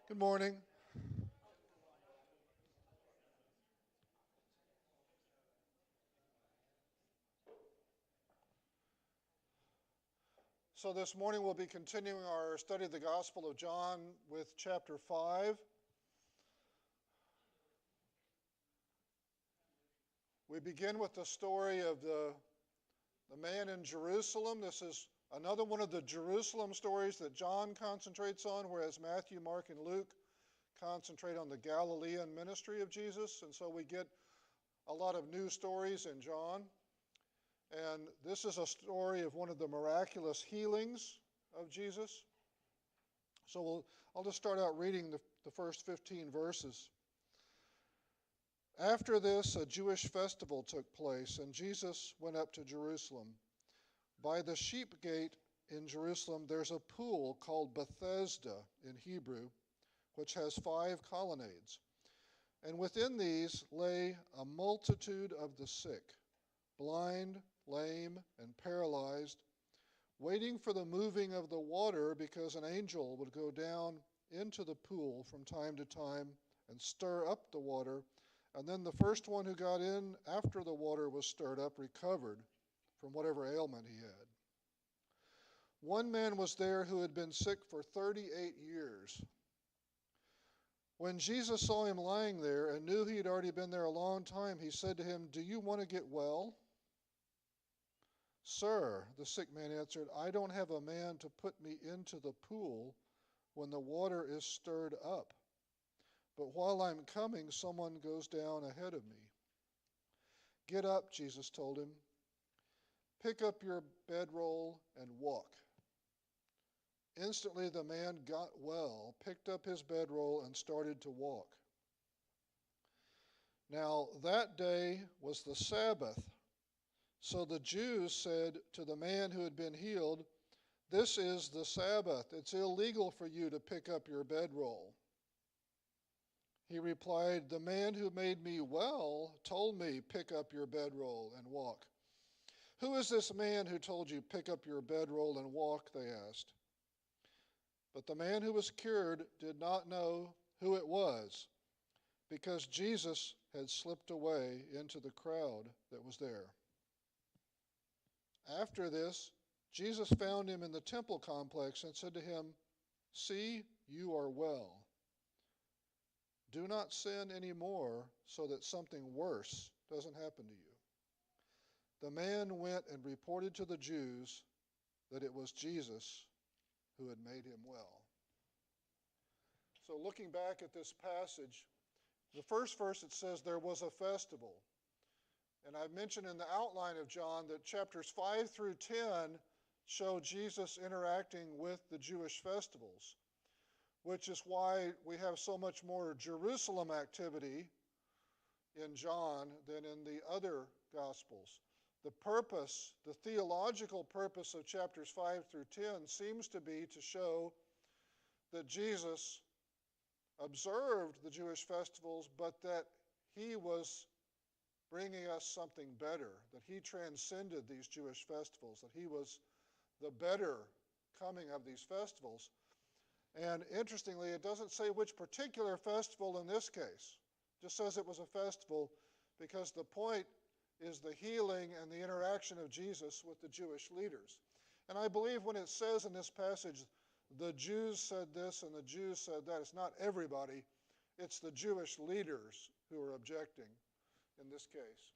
Good morning. So this morning we'll be continuing our study of the Gospel of John with chapter 5. We begin with the story of the man in Jerusalem. This is another one of the Jerusalem stories that John concentrates on, whereas Matthew, Mark, and Luke concentrate on the Galilean ministry of Jesus. And so we get a lot of new stories in John. And this is a story of one of the miraculous healings of Jesus. So I'll just start out reading the first 15 verses. After this, a Jewish festival took place, and Jesus went up to Jerusalem. By the sheep gate in Jerusalem, there's a pool called Bethesda in Hebrew, which has 5 colonnades. And within these lay a multitude of the sick, blind, lame, and paralyzed, waiting for the moving of the water, because an angel would go down into the pool from time to time and stir up the water. And then the first one who got in after the water was stirred up recovered from whatever ailment he had. One man was there who had been sick for 38 years. When Jesus saw him lying there and knew he had already been there a long time, he said to him, "Do you want to get well?" "Sir," the sick man answered, "I don't have a man to put me into the pool when the water is stirred up. But while I'm coming, someone goes down ahead of me." "Get up," Jesus told him. "Pick up your bedroll and walk." Instantly the man got well, picked up his bedroll, and started to walk. Now that day was the Sabbath. So the Jews said to the man who had been healed, "This is the Sabbath. It's illegal for you to pick up your bedroll." He replied, "The man who made me well told me, 'Pick up your bedroll and walk.'" "Who is this man who told you, 'Pick up your bedroll and walk'?" they asked. But the man who was cured did not know who it was, because Jesus had slipped away into the crowd that was there. After this, Jesus found him in the temple complex and said to him, "See, you are well. Do not sin anymore, so that something worse doesn't happen to you." The man went and reported to the Jews that it was Jesus who had made him well. So looking back at this passage, the first verse it says there was a festival. And I've mentioned in the outline of John that chapters 5 through 10 show Jesus interacting with the Jewish festivals, which is why we have so much more Jerusalem activity in John than in the other Gospels. The purpose, the theological purpose of chapters 5 through 10 seems to be to show that Jesus observed the Jewish festivals, but that he was bringing us something better, that he transcended these Jewish festivals, that he was the better coming of these festivals. And interestingly, it doesn't say which particular festival in this case. It just says it was a festival because the point is the healing and the interaction of Jesus with the Jewish leaders. And I believe when it says in this passage, the Jews said this and the Jews said that, it's not everybody, it's the Jewish leaders who are objecting in this case.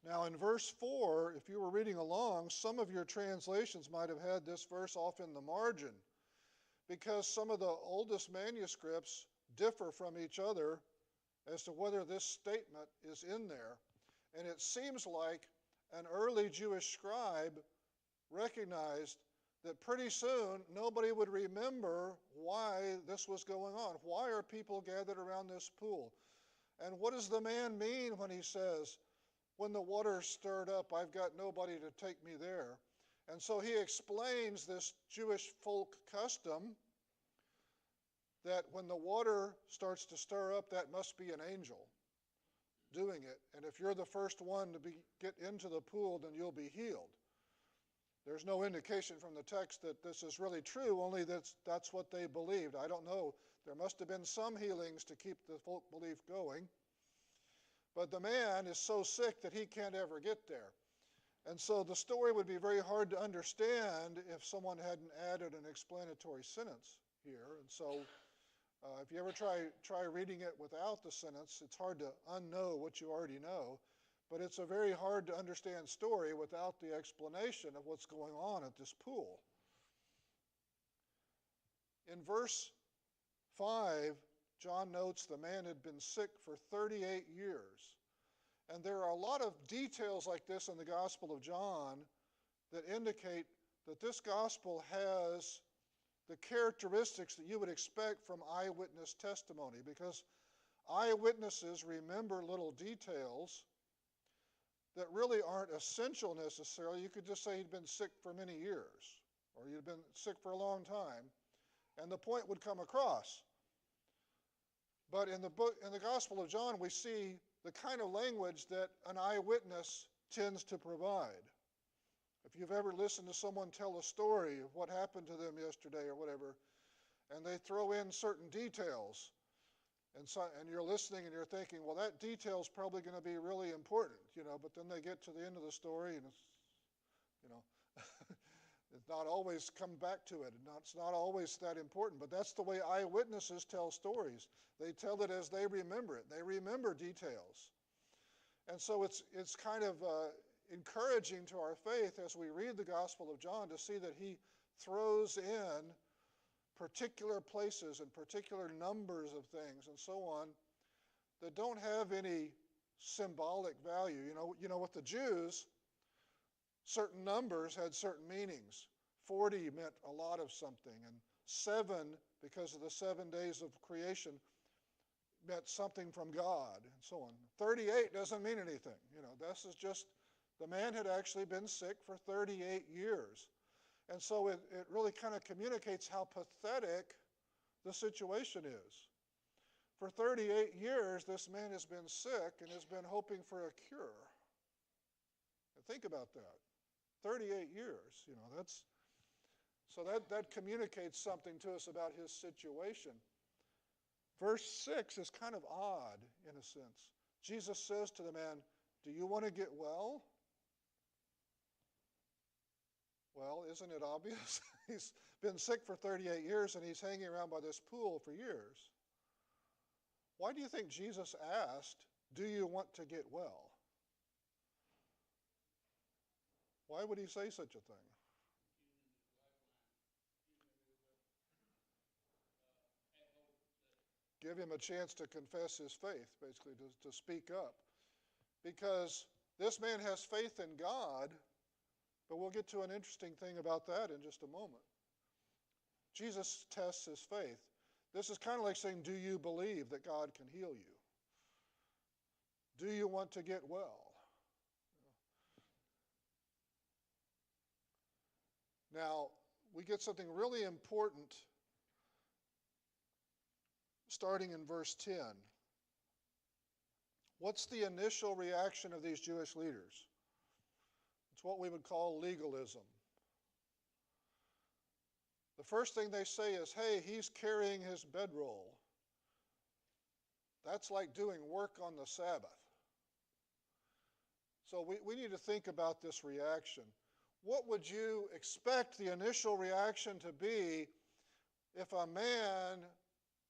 Now in verse 4, if you were reading along, some of your translations might have had this verse off in the margin, because some of the oldest manuscripts differ from each other as to whether this statement is in there. And it seems like an early Jewish scribe recognized that pretty soon nobody would remember why this was going on. Why are people gathered around this pool? And what does the man mean when he says, "When the water's stirred up, I've got nobody to take me there"? And so he explains this Jewish folk custom that when the water starts to stir up, that must be an angel doing it. And if you're the first one to get into the pool, then you'll be healed. There's no indication from the text that this is really true, only that's what they believed. I don't know. There must have been some healings to keep the folk belief going. But the man is so sick that he can't ever get there. And so the story would be very hard to understand if someone hadn't added an explanatory sentence here. And so if you ever try reading it without the sentence, it's hard to unknow what you already know. But it's a very hard to understand story without the explanation of what's going on at this pool. In verse 5, John notes the man had been sick for 38 years. And there are a lot of details like this in the Gospel of John that indicate that this gospel has the characteristics that you would expect from eyewitness testimony, because eyewitnesses remember little details that really aren't essential necessarily. You could just say he'd been sick for many years, or he'd been sick for a long time, and the point would come across. But in the Gospel of John, we see the kind of language that an eyewitness tends to provide. If you've ever listened to someone tell a story of what happened to them yesterday or whatever, and they throw in certain details, and you're listening and you're thinking, well, that detail's probably going to be really important, but then they get to the end of the story and it's not always come back to it. It's not always that important, but that's the way eyewitnesses tell stories. They tell it as they remember it. They remember details. And so it's kind of encouraging to our faith as we read the Gospel of John to see that he throws in particular places and particular numbers of things and so on that don't have any symbolic value. With the Jews, certain numbers had certain meanings. 40 meant a lot of something, and 7, because of the 7 days of creation, meant something from God, and so on. 38 doesn't mean anything. This is just, the man had actually been sick for 38 years. And so it really kind of communicates how pathetic the situation is. For 38 years, this man has been sick and has been hoping for a cure. And think about that. 38 years, that communicates something to us about his situation. Verse 6 is kind of odd in a sense. Jesus says to the man, "Do you want to get well?" Well, isn't it obvious? He's been sick for 38 years and he's hanging around by this pool for years. Why do you think Jesus asked, "Do you want to get well?" Why would he say such a thing? Give him a chance to confess his faith, basically, to speak up. Because this man has faith in God, but we'll get to an interesting thing about that in just a moment. Jesus tests his faith. This is kind of like saying, do you believe that God can heal you? Do you want to get well? Now, we get something really important starting in verse 10. What's the initial reaction of these Jewish leaders? It's what we would call legalism. The first thing they say is, hey, he's carrying his bedroll. That's like doing work on the Sabbath. So we need to think about this reaction. What would you expect the initial reaction to be if a man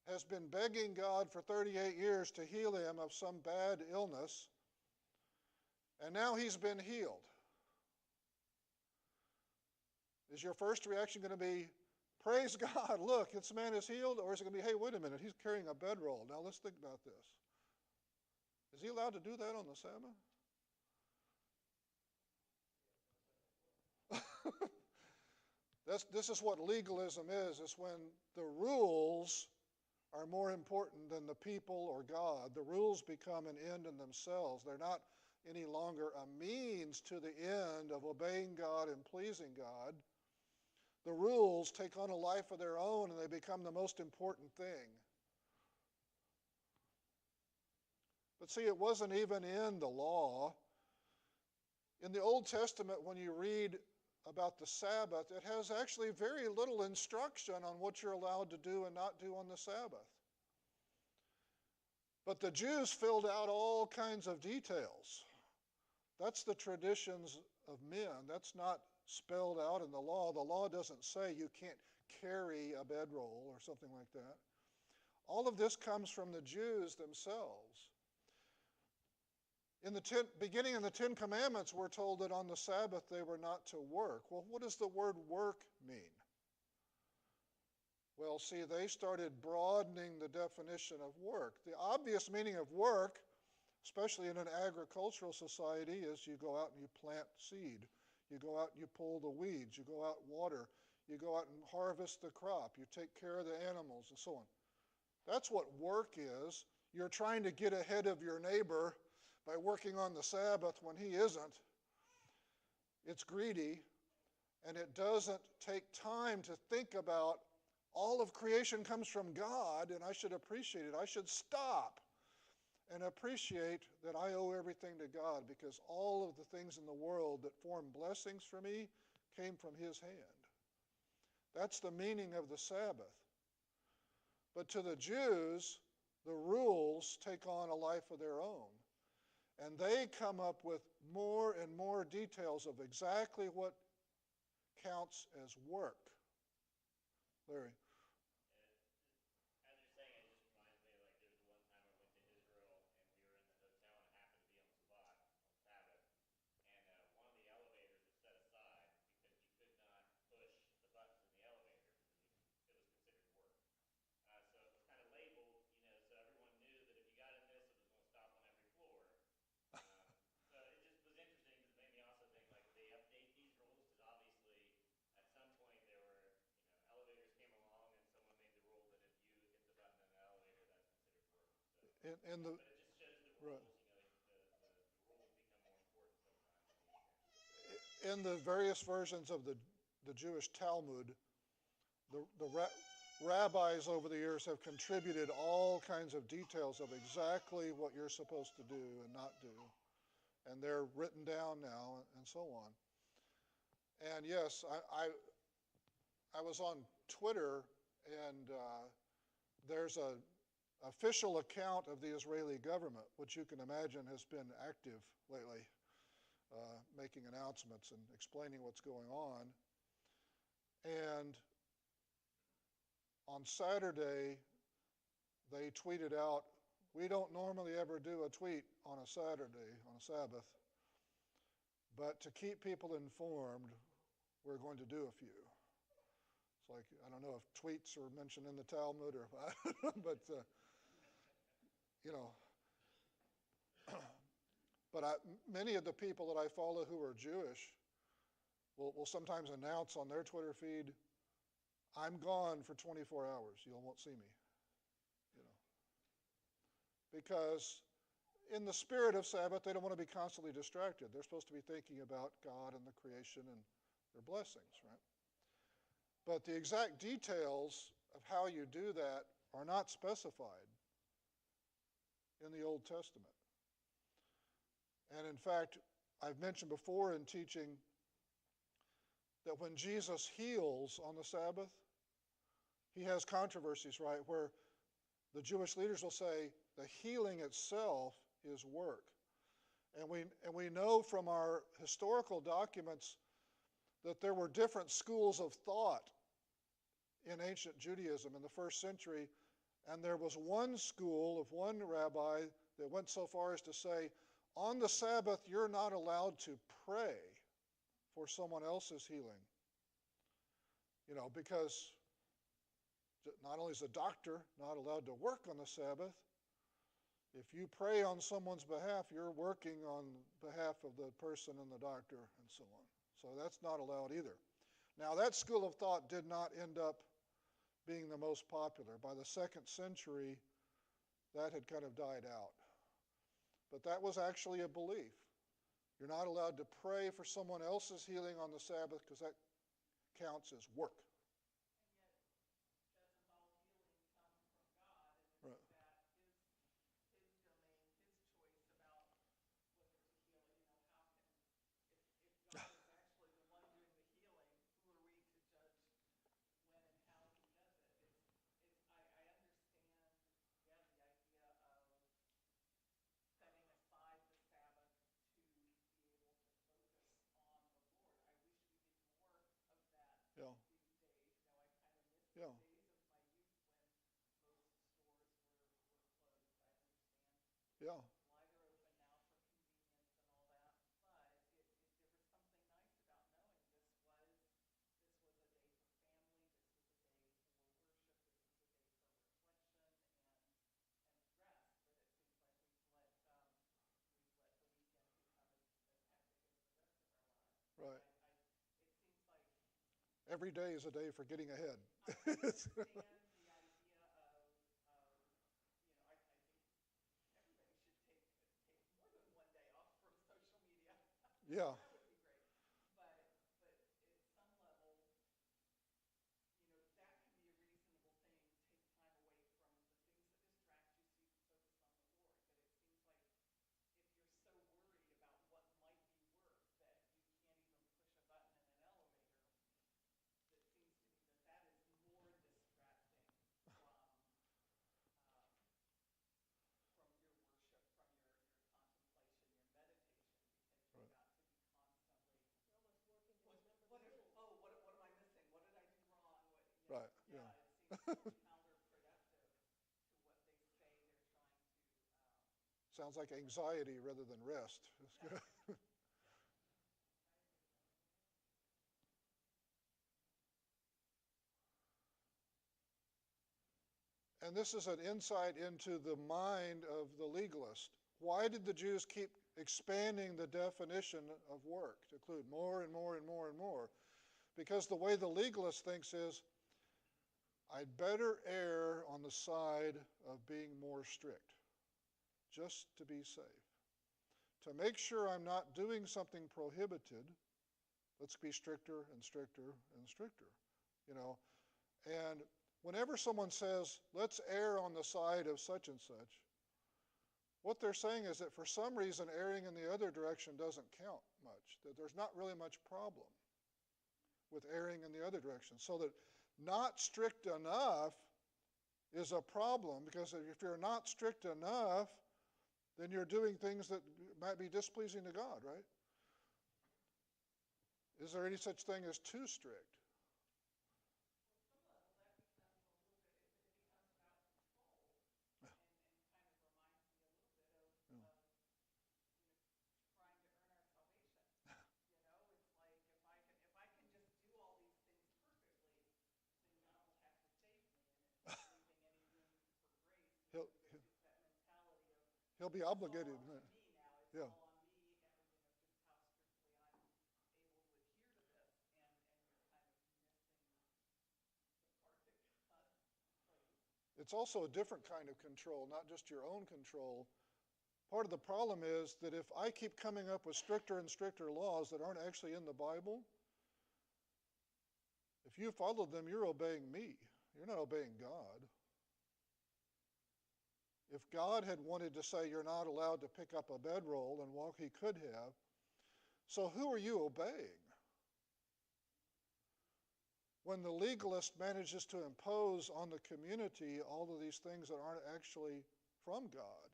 has been begging God for 38 years to heal him of some bad illness, and now he's been healed? Is your first reaction going to be, praise God, look, this man is healed? Or is it going to be, hey, wait a minute, he's carrying a bedroll. Now let's think about this. Is he allowed to do that on the Sabbath? This is what legalism is. It's when the rules are more important than the people or God. The rules become an end in themselves. They're not any longer a means to the end of obeying God and pleasing God. The rules take on a life of their own and they become the most important thing. But see, it wasn't even in the law. In the Old Testament, when you read about the Sabbath, it has actually very little instruction on what you're allowed to do and not do on the Sabbath. But the Jews filled out all kinds of details. That's the traditions of men. That's not spelled out in the law. The law doesn't say you can't carry a bedroll or something like that. All of this comes from the Jews themselves. In the beginning of the Ten Commandments, we're told that on the Sabbath they were not to work. Well, what does the word work mean? Well, see, they started broadening the definition of work. The obvious meaning of work, especially in an agricultural society, is you go out and you plant seed. You go out and you pull the weeds. You go out and water. You go out and harvest the crop. You take care of the animals and so on. That's what work is. You're trying to get ahead of your neighbor by working on the Sabbath when he isn't. It's greedy, and it doesn't take time to think about all of creation comes from God, and I should appreciate it. I should stop and appreciate that I owe everything to God, because all of the things in the world that form blessings for me came from his hand. That's the meaning of the Sabbath. But to the Jews, the rules take on a life of their own. And they come up with more and more details of exactly what counts as work. Larry. As you're saying, it just reminds me, like, there was one time I went to Israel, and we were in the hotel, and it happened to be on Shabbat, on Sabbath, and one of the elevators was set aside because you could not push the buttons in the elevator because it was considered work. So it was kind of labeled, so everyone knew that if you got in this, it was going to stop on every floor. So it just was interesting, because it made me also think, like, they update these rules, because obviously at some point there were, elevators came along and someone made the rule that if you hit the button in the elevator, that's considered work. So, but it just shows the rules, Right. the rules become more important sometimes than anything. In the various versions of the Jewish Talmud, the rabbis over the years have contributed all kinds of details of exactly what you're supposed to do and not do. And they're written down now and so on. And yes, I was on Twitter, and there's an official account of the Israeli government, which you can imagine has been active lately, making announcements and explaining what's going on. And on Saturday, they tweeted out, we don't normally ever do a tweet on a Saturday, on a Sabbath, but to keep people informed, we're going to do a few. It's like, I don't know if tweets are mentioned in the Talmud or what, but, but many of the people that I follow who are Jewish will sometimes announce on their Twitter feed, I'm gone for 24 hours. You won't see me. Because in the spirit of Sabbath, they don't want to be constantly distracted. They're supposed to be thinking about God and the creation and their blessings, right? But the exact details of how you do that are not specified in the Old Testament. And in fact, I've mentioned before in teaching that when Jesus heals on the Sabbath, he has controversies, right, where the Jewish leaders will say the healing itself is work. And we know from our historical documents that there were different schools of thought in ancient Judaism in the first century, and there was one school of one rabbi that went so far as to say, on the Sabbath, you're not allowed to pray for someone else's healing. Because not only is a doctor not allowed to work on the Sabbath, if you pray on someone's behalf, you're working on behalf of the person and the doctor and so on. So that's not allowed either. Now, that school of thought did not end up being the most popular. By the 2nd century, that had kind of died out. But that was actually a belief. You're not allowed to pray for someone else's healing on the Sabbath because that counts as work. every day is a day for getting ahead. understand the idea of, I think everybody should take more than one day off from social media. Yeah, That would be great. But at some level, that can be a reasonable thing. Take time away from the things that distract you so you can focus on the Lord. But it seems like if you're so worried about what might be work that you can't even push a button in an elevator, it seems to me that is more distracting um, from your worship, from your contemplation, your meditation, because you've right, got to be constantly, You're almost working to what, remember what, the if, rules. oh, what am I missing? What did I do wrong? right, Yeah, yeah. it seems so counterproductive to what they say they're trying to. Sounds like anxiety rather than rest. That's Yeah, good. yeah, I agree. And this is an insight into the mind of the legalist. Why did the Jews keep expanding the definition of work to include more and more and more and more? Because the way the legalist thinks is, I'd better err on the side of being more strict, just to be safe. To make sure I'm not doing something prohibited, let's be stricter and stricter and stricter, And whenever someone says, let's err on the side of such and such, what they're saying is that for some reason erring in the other direction doesn't count much, that there's not really much problem with erring in the other direction. So that not strict enough is a problem, because if you're not strict enough, then you're doing things that might be displeasing to God, right? Is there any such thing as too strict? Well, some level that becomes a little bit, it becomes about control, and kind of reminds me a little bit of Yeah. trying to earn our salvation. It's like if I can just do all these things perfectly, then God will have to save me, and it's not leaving any room for grace, He'll, because it's that mentality of he'll be it's all obligated. up to me now. It's Yeah. all on me, just how strictly I'm able to adhere to this, and you're kind of missing the part that God plays. It's also a different kind of control, not just your own control. Part of the problem is that if I keep coming up with stricter and stricter laws that aren't actually in the Bible, if you follow them, you're obeying me. You're not obeying God. If God had wanted to say you're not allowed to pick up a bedroll and walk, he could have. So who are you obeying? When the legalist manages to impose on the community all of these things that aren't actually from God,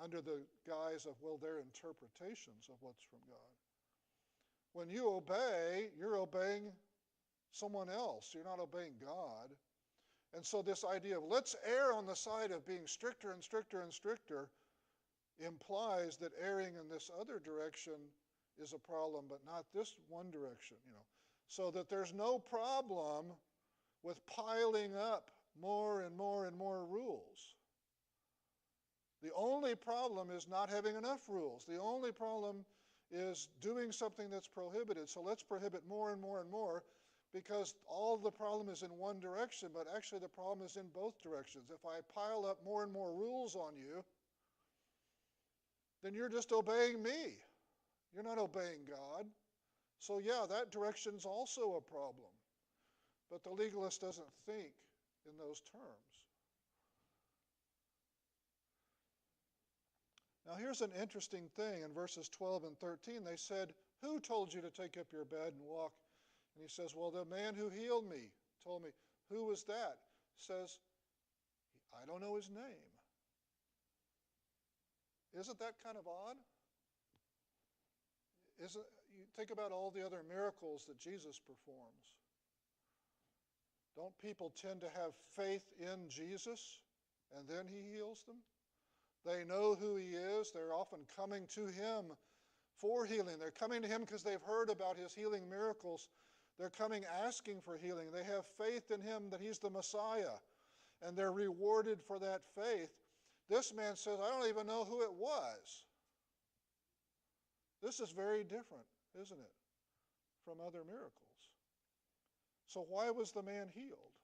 under the guise of, well, they're interpretations of what's from God. When you obey, you're obeying someone else. You're not obeying God. And so this idea of let's err on the side of being stricter and stricter and stricter implies that erring in this other direction is a problem, but not this one direction, So that there's no problem with piling up more and more and more rules. The only problem is not having enough rules. The only problem is doing something that's prohibited. So let's prohibit more and more and more, because all the problem is in one direction, but actually the problem is in both directions. If I pile up more and more rules on you, then you're just obeying me. You're not obeying God. So yeah, that direction's also a problem. But the legalist doesn't think in those terms. Now here's an interesting thing. In verses 12 and 13, they said, who told you to take up your bed and walk? And he says, well, the man who healed me told me. Who was that? He says, I don't know his name. Isn't that kind of odd? You think about all the other miracles that Jesus performs. Don't people tend to have faith in Jesus and then he heals them? They know who he is. They're often coming to him for healing. They're coming to him because they've heard about his healing miracles. They're coming asking for healing. They have faith in him that he's the Messiah, and they're rewarded for that faith. This man says, I don't even know who it was. This is very different, isn't it, from other miracles? So why was the man healed?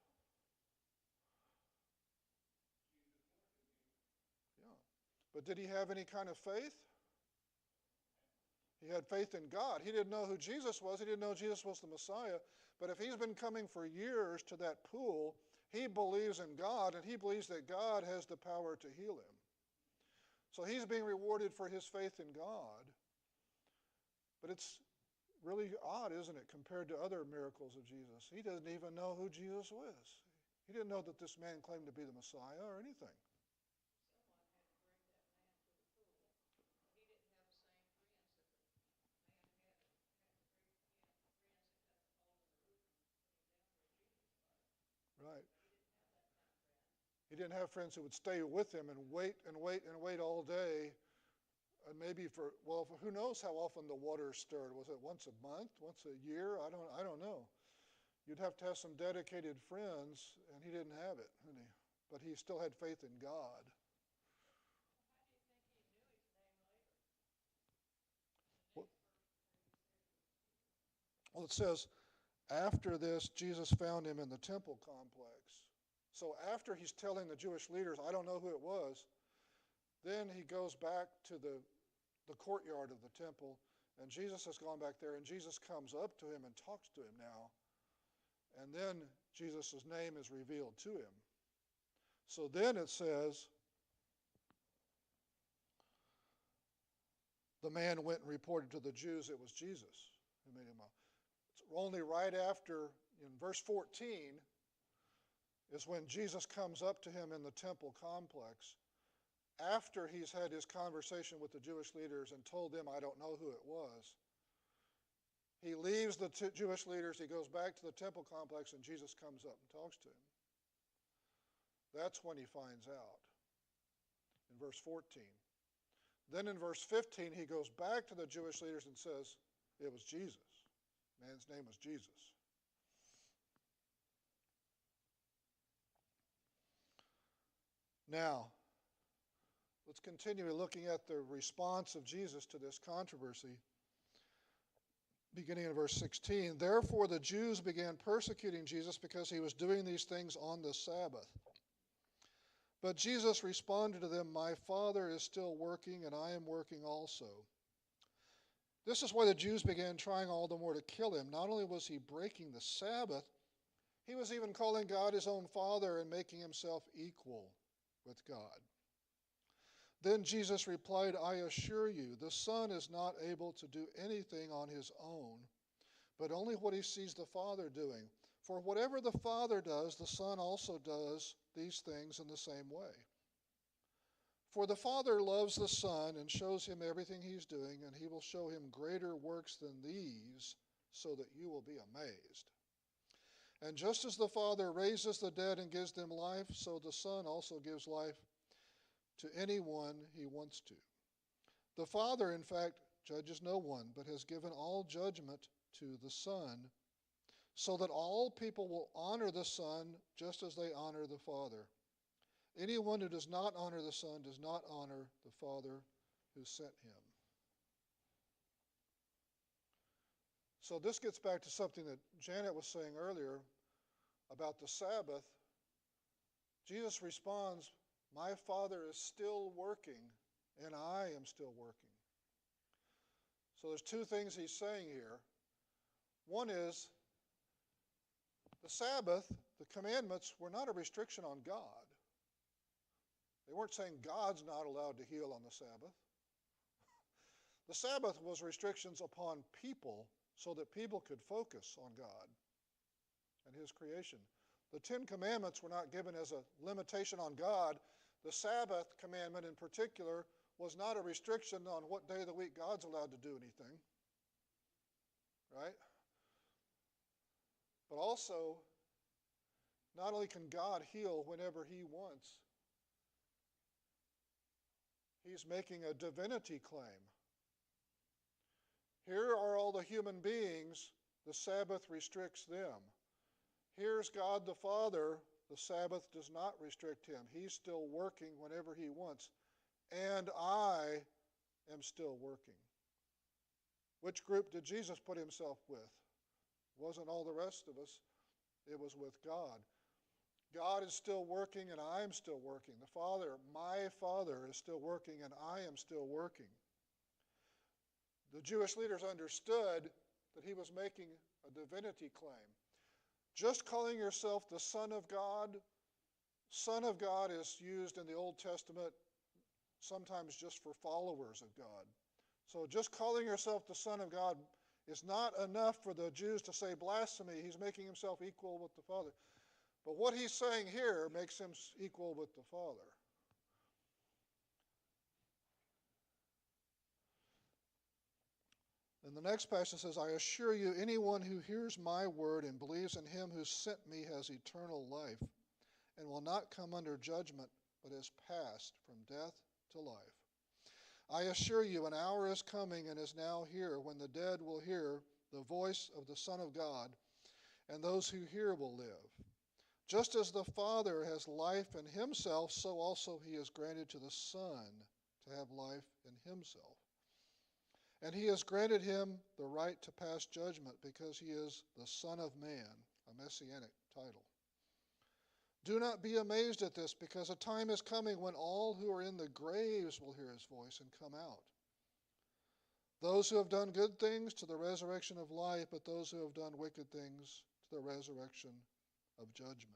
Yeah. But did he have any kind of faith? He had faith in God. He didn't know who Jesus was. He didn't know Jesus was the Messiah. But if he's been coming for years to that pool, he believes in God, and he believes that God has the power to heal him. So he's being rewarded for his faith in God. But it's really odd, isn't it, compared to other miracles of Jesus? He doesn't even know who Jesus was. He didn't know that this man claimed to be the Messiah or anything. Right. He didn't have friends who would stay with him and wait and wait and wait all day. And maybe who knows how often the water stirred? Was it once a month, once a year? I don't know. You'd have to have some dedicated friends, and he didn't have it, didn't he? But he still had faith in God. Well, it says, after this, Jesus found him in the temple complex. So after he's telling the Jewish leaders, I don't know who it was, then he goes back to the courtyard of the temple, and Jesus has gone back there, and Jesus comes up to him and talks to him now. And then Jesus' name is revealed to him. So then it says, the man went and reported to the Jews it was Jesus who made him up. It's only right after, in verse 14, is when Jesus comes up to him in the temple complex, after he's had his conversation with the Jewish leaders and told them, I don't know who it was. He leaves the Jewish leaders, he goes back to the temple complex, and Jesus comes up and talks to him. That's when he finds out, in verse 14. Then in verse 15, he goes back to the Jewish leaders and says, it was Jesus. Man's name was Jesus. Now, let's continue looking at the response of Jesus to this controversy. Beginning in verse 16, therefore the Jews began persecuting Jesus because he was doing these things on the Sabbath. But Jesus responded to them, my Father is still working, and I am working also. This is why the Jews began trying all the more to kill him. Not only was he breaking the Sabbath, he was even calling God his own Father and making himself equal with God. Then Jesus replied, I assure you, the Son is not able to do anything on his own, but only what he sees the Father doing. For whatever the Father does, the Son also does these things in the same way. For the Father loves the Son and shows him everything he's doing, and he will show him greater works than these, so that you will be amazed. And just as the Father raises the dead and gives them life, so the Son also gives life to anyone he wants to. The Father, in fact, judges no one, but has given all judgment to the Son, so that all people will honor the Son just as they honor the Father. Anyone who does not honor the Son does not honor the Father who sent him. So this gets back to something that Janet was saying earlier about the Sabbath. Jesus responds, my Father is still working, and I am still working. So there's two things he's saying here. One is, the Sabbath, the commandments, were not a restriction on God. They weren't saying God's not allowed to heal on the Sabbath. The Sabbath was restrictions upon people so that people could focus on God and his creation. The Ten Commandments were not given as a limitation on God. The Sabbath commandment in particular was not a restriction on what day of the week God's allowed to do anything. Right? But also, not only can God heal whenever he wants, he's making a divinity claim. Here are all the human beings, the Sabbath restricts them. Here's God the Father, the Sabbath does not restrict him. He's still working whenever he wants. And I am still working. Which group did Jesus put himself with? Wasn't all the rest of us. It was with God. God is still working and I am still working. The Father, my Father, is still working and I am still working. The Jewish leaders understood that he was making a divinity claim. Just calling yourself the Son of God is used in the Old Testament sometimes just for followers of God. So just calling yourself the Son of God is not enough for the Jews to say blasphemy. He's making himself equal with the Father. But what he's saying here makes him equal with the Father. And the next passage says, I assure you, anyone who hears my word and believes in him who sent me has eternal life and will not come under judgment, but is passed from death to life. I assure you, an hour is coming and is now here when the dead will hear the voice of the Son of God, and those who hear will live. Just as the Father has life in himself, so also he has granted to the Son to have life in himself. And he has granted him the right to pass judgment because he is the Son of Man, a messianic title. Do not be amazed at this, because a time is coming when all who are in the graves will hear his voice and come out. Those who have done good things to the resurrection of life, but those who have done wicked things to the resurrection of judgment.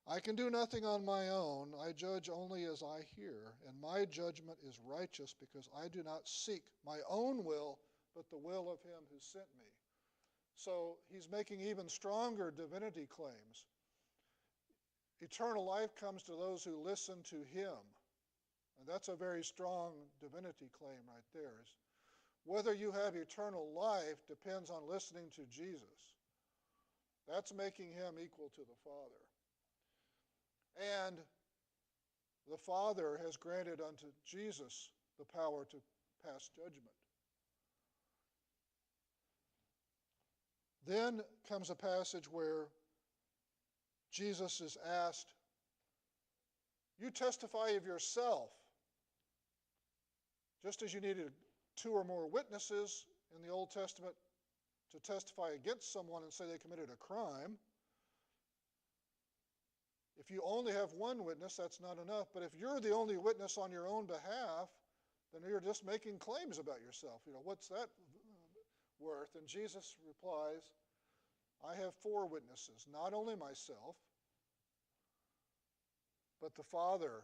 I can do nothing on my own. I judge only as I hear, and my judgment is righteous because I do not seek my own will, but the will of him who sent me. So he's making even stronger divinity claims. Eternal life comes to those who listen to him. And that's a very strong divinity claim right there. Whether you have eternal life depends on listening to Jesus. That's making him equal to the Father. And the Father has granted unto Jesus the power to pass judgment. Then comes a passage where Jesus is asked, you testify of yourself, just as you needed 2 or more witnesses in the Old Testament to testify against someone and say they committed a crime. If you only have one witness, that's not enough. But if you're the only witness on your own behalf, then you're just making claims about yourself. What's that worth? And Jesus replies, I have 4 witnesses, not only myself, but the Father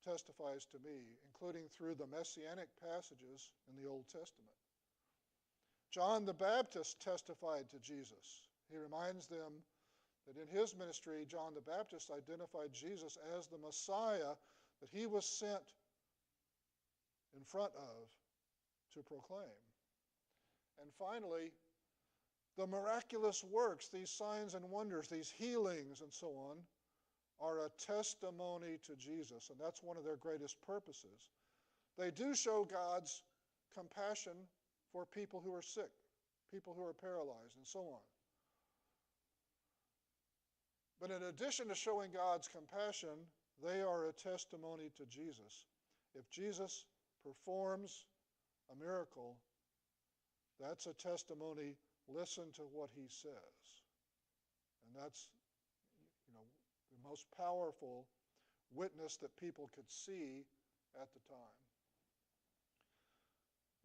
testifies to me, including through the messianic passages in the Old Testament. John the Baptist testified to Jesus. He reminds them that in his ministry, John the Baptist identified Jesus as the Messiah that he was sent in front of to proclaim. And finally, the miraculous works, these signs and wonders, these healings and so on, are a testimony to Jesus, and that's one of their greatest purposes. They do show God's compassion for people who are sick, people who are paralyzed, and so on. But in addition to showing God's compassion, they are a testimony to Jesus. If Jesus performs a miracle, that's a testimony. Listen to what he says. And that's, the most powerful witness that people could see at the time.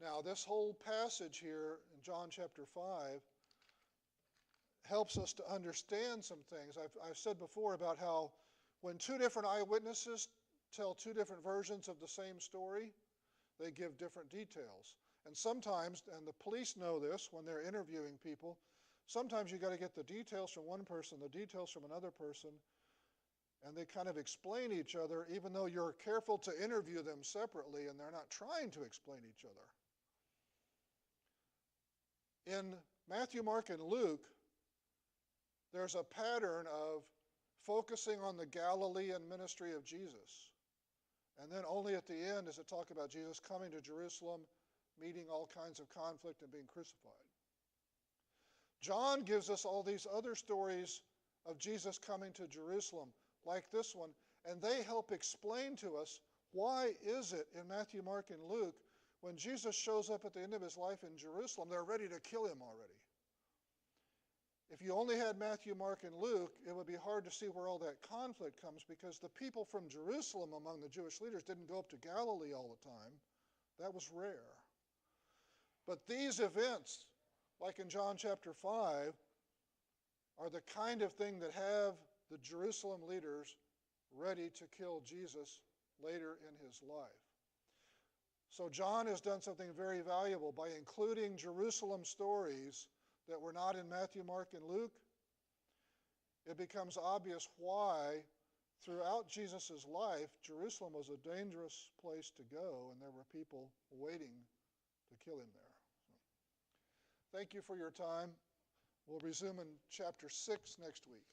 Now, this whole passage here in John chapter 5 helps us to understand some things. I've said before about how when 2 different eyewitnesses tell 2 different versions of the same story, they give different details. And sometimes, and the police know this when they're interviewing people, sometimes you got to get the details from one person, the details from another person, and they kind of explain each other, even though you're careful to interview them separately and they're not trying to explain each other. In Matthew, Mark, and Luke, there's a pattern of focusing on the Galilean ministry of Jesus. And then only at the end does it talk about Jesus coming to Jerusalem, meeting all kinds of conflict and being crucified. John gives us all these other stories of Jesus coming to Jerusalem, like this one, and they help explain to us why is it in Matthew, Mark, and Luke, when Jesus shows up at the end of his life in Jerusalem, they're ready to kill him already. If you only had Matthew, Mark, and Luke, it would be hard to see where all that conflict comes, because the people from Jerusalem among the Jewish leaders didn't go up to Galilee all the time. That was rare. But these events, like in John chapter 5, are the kind of thing that have the Jerusalem leaders ready to kill Jesus later in his life. So John has done something very valuable by including Jerusalem stories that were not in Matthew, Mark, and Luke. It becomes obvious why throughout Jesus' life, Jerusalem was a dangerous place to go, and there were people waiting to kill him there. So, thank you for your time. We'll resume in chapter 6 next week.